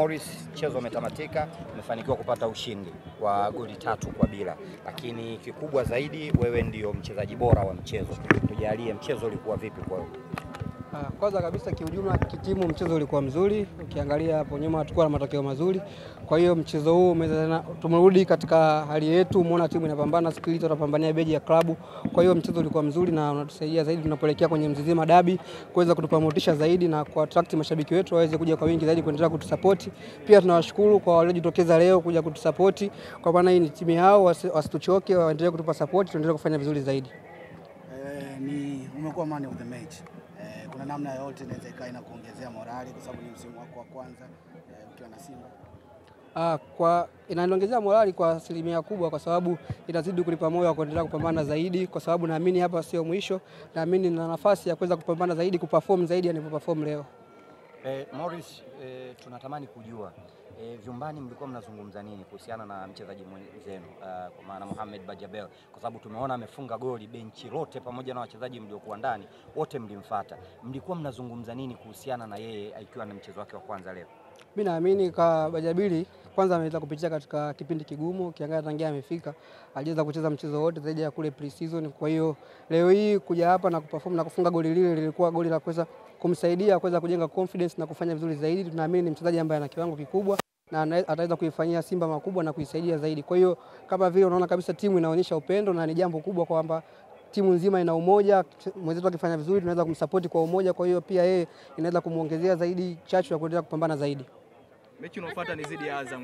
Morris, mchezo umetamatika, umefanikiwa kupata ushindi wa goli 3-0, lakini kikubwa zaidi wewe ndio mchezaji bora wa mchezo. Tujalie mchezo ulikuwa vipi kwa wewe? Kwanza kabisa kiujumla kitimu mchezo ulikuwa mzuri. Ukiangalia hapo nyuma tulikuwa na matokeo mazuri. Kwa hiyo mchezo huu tumerudi katika hali yetu, umeona timu inapambana, spirit tunapambania beji ya klabu. Kwa hiyo mchezo ulikuwa mzuri na unatusaidia zaidi tunapoelekea kwenye Mzizima Derby kuweza kutupa motisha zaidi na kuattract mashabiki wetu waweze kuja kwa wingi zaidi kuendelea kutusupport. Pia tunawashukuru kwa waliojitokeza leo kuja kutusupport. Kwa maana hii ni timu yao, wasituchoke, waendelee kutupa support, tuendelee kufanya vizuri zaidi. Umekuwa man of the match. Kuna namna yote inaweza ikaina kuongezea morali kwa sababu ni msimu wako wa kwanza ukiwa na Simba? Inaniongezea morali kwa asilimia kubwa, kwa sababu itazidi kulipa moyo wa kuendelea kupambana zaidi, kwa sababu naamini hapa sio mwisho, naamini nina nafasi ya kuweza kupambana zaidi, kuperform zaidi ya nilivyoperform leo. Morris, tunatamani kujua vyumbani mlikuwa mnazungumza nini kuhusiana na mchezaji mwenzenu kwa maana Mohamed Bajabel, kwa sababu tumeona amefunga goli, benchi lote pamoja na wachezaji mliokuwa ndani wote mlimfuata. Mlikuwa mnazungumza nini kuhusiana na yeye akiwa na mchezo wake wa kwanza leo? Mimi naamini kwa Bajabili kwanza ameweza kupitia katika kipindi kigumu, ukiangalia tangia amefika aliweza kucheza mchezo wote zaidi ya kule pre-season. Kwa hiyo leo hii kuja hapa na kuperform na kufunga goli lile lilikuwa goli la kuweza kumsaidia kuweza kujenga confidence na kufanya vizuri zaidi. Tunaamini ni mchezaji ambaye ana kiwango kikubwa na ataweza kuifanyia Simba makubwa na kuisaidia zaidi. Kwa hiyo kama vile unaona kabisa timu inaonyesha upendo na ni jambo kubwa kwamba timu nzima ina umoja. Mwenzetu akifanya vizuri tunaweza kumsupport kwa umoja, kwa hiyo pia yeye inaweza kumuongezea zaidi chachu ya kuendelea kupambana zaidi. Mechi inayofuata ni dhidi ya Azam.